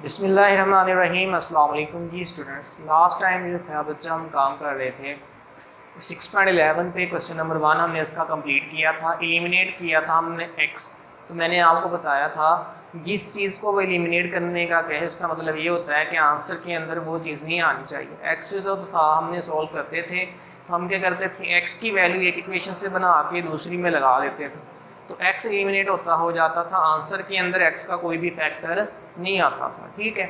बिस्मिल्लाहिर्रहमानिर्रहीम। अस्सलाम वालेकुम जी स्टूडेंट्स। लास्ट टाइम जो था बच्चा हम काम कर रहे थे 6.11 पे क्वेश्चन नंबर 1 हमने इसका कंप्लीट किया था, एलिमिनेट किया था हमने x। तो मैंने आपको बताया था जिस चीज़ को वो एलिमिनेट करने का कहे उसका मतलब ये होता है कि आंसर के अंदर वो चीज़ नहीं आनी चाहिए। x जो था हमने सॉल्व करते थे तो हम क्या करते थे, x की वैल्यू एक इक्वेशन से बना के दूसरी में लगा देते थे तो x एलिमिनेट हो जाता था, आंसर के अंदर x का कोई भी फैक्टर नहीं आता था। ठीक है,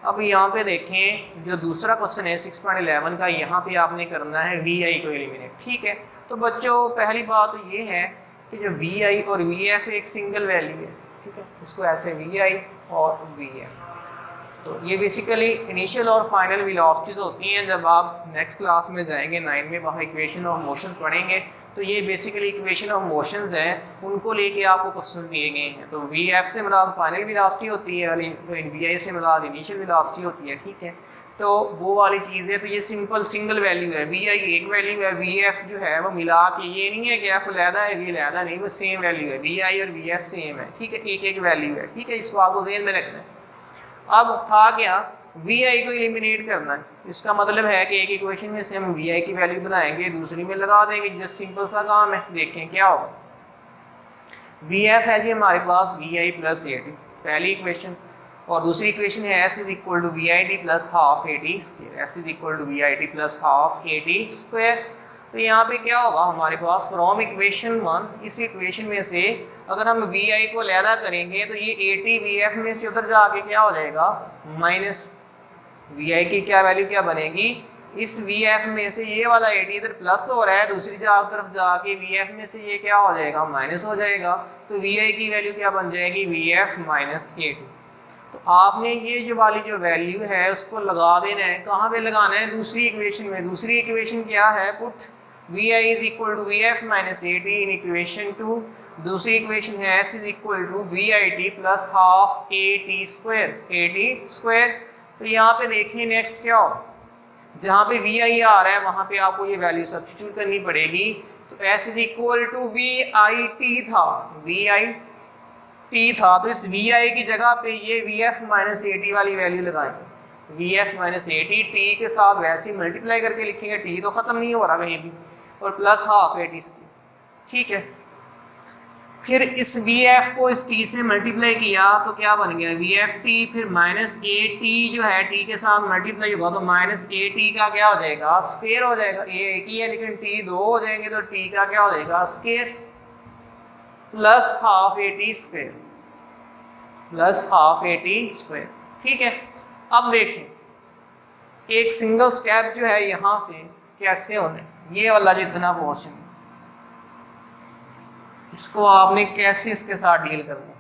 अब यहाँ पे देखें जो दूसरा क्वेश्चन है 6.11 का, यहाँ पे आपने करना है vi को एलिमिनेट। ठीक है, तो बच्चों पहली बात तो ये है कि जो vi और vf एक सिंगल वैल्यू है। ठीक है, इसको ऐसे vi और vf, तो ये बेसिकली इनिशियल और फाइनल वेलोसिटीज होती हैं। जब आप नेक्स्ट क्लास में जाएंगे 9 में, वहाँ इक्वेशन ऑफ मोशंस पढ़ेंगे तो ये बेसिकली इक्वेशन ऑफ मोशंस हैं, उनको लेके आपको क्वेश्चंस दिए गए हैं। तो vf से मुराद फाइनल वेलोसिटी होती है और vi से मुराद इनिशियल वेलोसिटी होती है। ठीक है, तो वो वाली चीज़ है। तो ये सिंपल सिंगल वैल्यू है, vi एक वैल्यू है, vf जो है वो मिला के, ये नहीं है कि f लहदा है v लहदा नहीं, वो सेम वैल्यू है, vi और vf सेम है। ठीक है, एक एक वैल्यू है। ठीक है, इसको आपको ज़हन में रखना है। अब था क्या, vi को एलिमिनेट करना है। इसका मतलब है कि एक इक्वेशन में से हम vi की वैल्यू बनाएंगे, दूसरी में लगा देंगे। जस्ट सिंपल सा काम है। देखें क्या होगा। vf है जी हमारे पास vi प्लस at, पहली इक्वेशन, और दूसरी इक्वेशन है s is equal to vit plus half at square, s is equal to vit plus half at square. तो यहाँ पे क्या होगा हमारे पास, फ्रॉम इक्वेशन 1, इस इक्वेशन में से अगर हम vi को लैदा करेंगे तो ये at vf में से उधर जाके क्या हो जाएगा, माइनस vi की क्या वैल्यू क्या बनेगी, इस vf में से ये वाला at इधर प्लस हो रहा है, दूसरी तरफ जाके vf में से ये क्या हो जाएगा, माइनस हो जाएगा। तो vi की वैल्यू क्या बन जाएगी, vf माइनस at। तो आपने ये जो वाली जो वैल्यू है उसको लगा देना है। कहाँ पे लगाना है, दूसरी इक्वेशन में। दूसरी इक्वेशन क्या है, put vi is equal to vf minus at in equation 2। दूसरी इक्वेशन है s is equal to vit plus half at square. तो यहाँ पे देखिए नेक्स्ट क्या हो, जहाँ पे vi आ रहा है वहाँ पे आपको ये वैल्यू सब्स्टिट्यूट करनी पड़ेगी। तो s is equal to vit था, vit था, तो इस vi की जगह पे ये vf माइनस at वाली वैल्यू लगाएंगे। vf माइनस at t के साथ वैसे ही मल्टीप्लाई करके लिखेंगे, t तो ख़त्म नहीं हो रहा कहीं भी, और प्लस हाफ at इसकी। ठीक है, फिर इस vf को इस t से मल्टीप्लाई किया तो क्या बन गया, vft, फिर माइनस at जो है t के साथ मल्टीप्लाई होगा तो माइनस at का क्या हो जाएगा, स्क्वायर हो जाएगा। ये एक ही है लेकिन t दो हो जाएंगे तो t का क्या हो जाएगा, square, plus half at square, plus half at square. ठीक है, अब देखें एक सिंगल स्टेप जो है यहाँ से कैसे होना है, ये वाला जितना पोर्शन इसको आपने कैसे इसके साथ डील करना।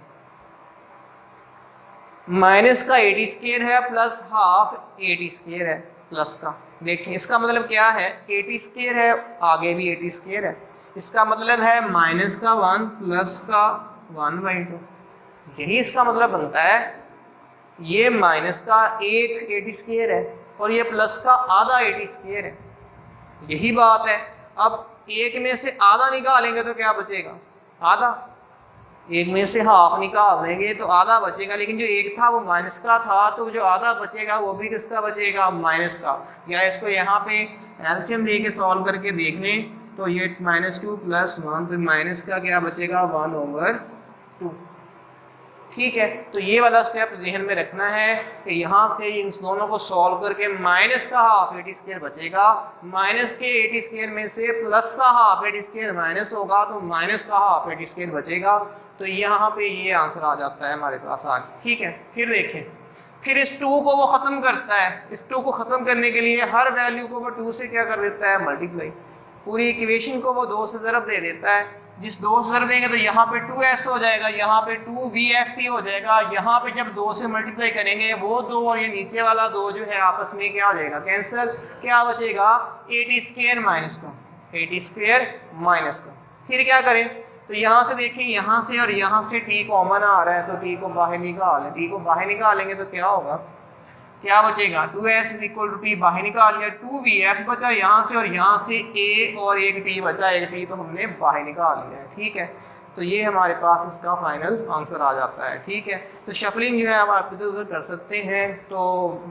माइनस का at स्क्वायर है प्लस हाफ at स्क्वायर है प्लस का। देखें इसका मतलब क्या है, at स्क्वायर है, आगे भी at स्क्वायर है, इसका मतलब है माइनस का 1 प्लस का 1/2, यही इसका मतलब बनता है। ये माइनस का एक at स्क्वायर है और ये प्लस का आधा at स्क्वायर है, यही बात है। अब एक में से आधा निकालेंगे तो क्या बचेगा, आधा। एक में से हाफ निकाल देंगे तो आधा बचेगा, लेकिन जो एक था वो माइनस का था, तो जो आधा बचेगा वो भी किसका बचेगा, माइनस का। या इसको यहाँ पे एलसीएम लेके सॉल्व करके देख लें तो ये -2 + 1, तो माइनस का क्या बचेगा, 1/2। ठीक है, तो ये वाला स्टेप जहन में रखना है कि यहाँ से इन दोनों को सॉल्व करके माइनस का हाफ at स्क्वायर बचेगा, माइनस के at स्क्वायर में से प्लस का हाफ at स्क्वायर माइनस होगा तो माइनस का हाफ at स्क्वायर बचेगा। तो यहाँ पे ये आंसर आ जाता है हमारे पास आगे। ठीक है, फिर देखें, फिर इस 2 को वो ख़त्म करता है। इस 2 को ख़त्म करने के लिए हर वैल्यू को वो 2 से क्या कर देता है, मल्टीप्लाई। पूरी इक्वेशन को वो 2 से ज़रब दे देता है। जिस 2 से ज़रब देंगे तो यहाँ पे 2s हो जाएगा, यहाँ पे 2vft हो जाएगा। यहाँ पे जब 2 से मल्टीप्लाई करेंगे वो 2 और ये नीचे वाला 2 जो है आपस में क्या हो जाएगा, कैंसिल। क्या बचेगा, at स्क्वायर माइनस का, at स्क्वायर माइनस का। फिर क्या करें, तो यहाँ से देखें, यहाँ से और यहाँ से t कॉमन आ रहा है तो t को बाहर निकालें। t को बाहर निकालेंगे तो क्या होगा, क्या बचेगा, 2s is equal to t बाहर निकाल लिया, 2vf बचा यहाँ से, और यहाँ से a और एक t बचा, एक t तो हमने बाहर निकाल लिया है। ठीक है, तो ये हमारे पास इसका फाइनल आंसर आ जाता है। ठीक है, तो शफलिंग जो है आप इधर उधर कर सकते हैं। तो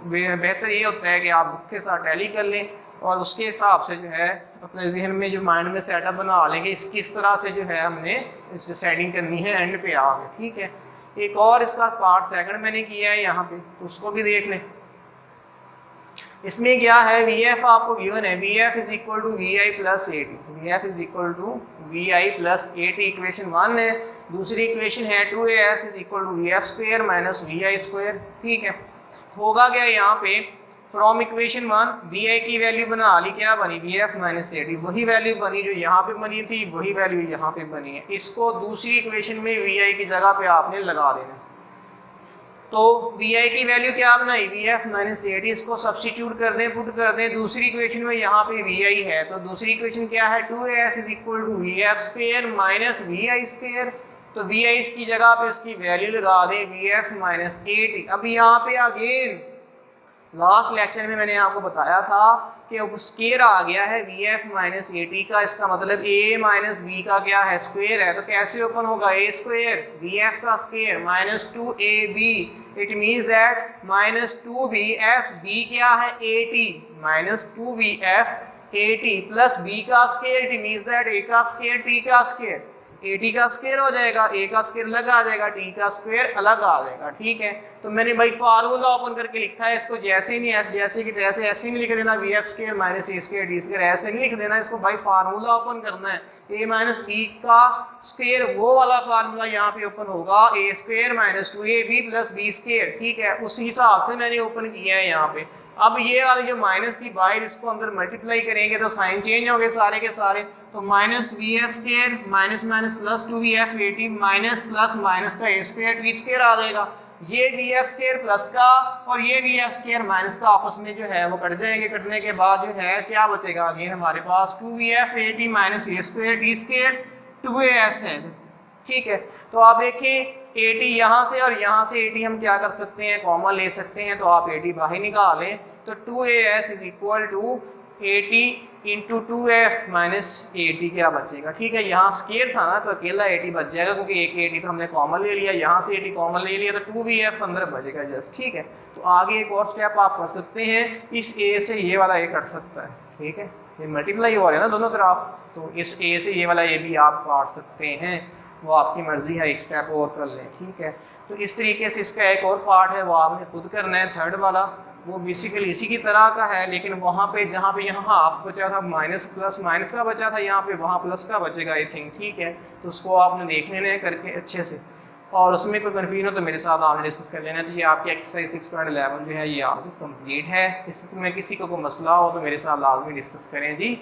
बेहतर ये होता है कि आप बुक के साथ टैली कर लें और उसके हिसाब से जो है अपने जहन में जो माइंड में सेटअप बना लेंगे इसकी इस तरह से जो है हमने सेटिंग करनी है एंड पे आगे। ठीक है, एक और इसका पार्ट सेकंड मैंने किया है यहाँ पे, तो उसको भी देख लें। इसमें क्या है, वी एफ आपको गिवन है, V F is equal to V I plus A T, V F is equal to V I plus A T equation 1 है। दूसरी इक्वेशन है 2as is equal to V F square minus V I square. ठीक है, होगा क्या यहाँ पे, from equation 1 we I की वैल्यू बना ली, क्या बनी, we F minus A T, वही वैल्यू बनी जो यहाँ पे बनी थी, वही वैल्यू यहाँ पे बनी है। इसको दूसरी इक्वेशन में वी आई की जगह पे आपने लगा देना। तो वी आई की वैल्यू क्या बनाई, we F minus A T, इसको सब्स्टिट्यूट कर दें, पुट कर दें दूसरी इक्वेशन में, यहाँ पे वी आई है तो दूसरी इक्वेशन क्या है, 2as is equal to V F square minus V I square. तो वी आई की जगह पे उसकी वैल्यू लगा दें V F minus A T. अब यहाँ पे अगेन लास्ट लेक्चर में मैंने आपको बताया था कि अब स्क्वायर आ गया है V F minus A T का, इसका मतलब ए माइनस बी का क्या है, स्क्वायर है। तो कैसे ओपन होगा, ए स्क्वायर वी एफ का square minus 2ab, it means that minus 2vf, B क्या है A T, minus 2vf A T plus B का square, it means that A का स्क्वायर टी का स्क्वायर, ए टी का square हो जाएगा, ए का स्क्वायर अलग आ जाएगा, टी का स्क्वायर अलग आ जाएगा। ठीक है, तो मैंने भाई फार्मूला ओपन करके लिखा है, इसको जैसे ही नहीं जैसे कि जैसे ऐसे नहीं लिख देना, we F square minus A square D square ऐसे नहीं लिख देना, इसको भाई फार्मूला ओपन करना है। ए माइनस बी का स्क्वायर वो वाला फार्मूला यहाँ पे ओपन होगा, ए square minus 2ab plus b square. ठीक है, उस हिसाब से मैंने ओपन किया है यहाँ पे। अब ये वाली जो माइनस थी बाहर, इसको अंदर मल्टीप्लाई करेंगे तो साइन चेंज हो गए सारे के सारे। तो minus we F square minus minus plus 2vf A T minus plus minus का ए स्क्वायर टी स्क्वायर आ जाएगा। ये वी एफ स्क्वायर प्लस का और ये वी एफ स्क्वायर माइनस का आपस में जो है वो कट जाएंगे। कटने के बाद जो है क्या बचेगा, अगेन हमारे पास 2vf A T minus A square T square 2as है। ठीक है, तो आप देखें ए टी यहाँ से और यहाँ से ए टी हम क्या कर सकते हैं, कॉमन ले सकते हैं। तो आप ए टी बाहर निकालें तो 2as is equal to A T into 2f minus A T क्या बचेगा। ठीक है, यहाँ स्क्वायर था ना तो अकेला ए टी बच जाएगा क्योंकि एक ए टी तो हमने कॉमन ले लिया, यहाँ से ए टी कॉमन ले लिया तो 2vf अंदर बचेगा जस्ट। ठीक है, तो आगे एक और स्टेप आप कर सकते हैं, इस ए से ये वाला ए कट सकता है। ठीक है, ये मल्टीप्लाई हो रहा है ना दोनों तरफ, तो इस ए से ये वाला ए भी आप काट सकते हैं, वो आपकी मर्जी है, एक स्टेप और कर लें। ठीक है, तो इस तरीके से इसका एक और पार्ट है वो आपने खुद करना है, थर्ड वाला, वो बेसिकली इसी की तरह का है, लेकिन वहाँ पे जहाँ पे यहाँ हाफ बचा था माइनस प्लस माइनस का बचा था, यहाँ पे वहाँ प्लस का बचेगा आई थिंक। ठीक है, तो उसको आपने देख लेना है करके अच्छे से, और उसमें कोई कन्फ्यूजन हो तो मेरे साथ आपने डिस्कस कर लेना चाहिए। आपकी एक्सरसाइज 6.11 जो है ये आज कंप्लीट है, इसमें किसी को कोई मसला हो तो मेरे साथ लाजमी डिस्कस करें जी।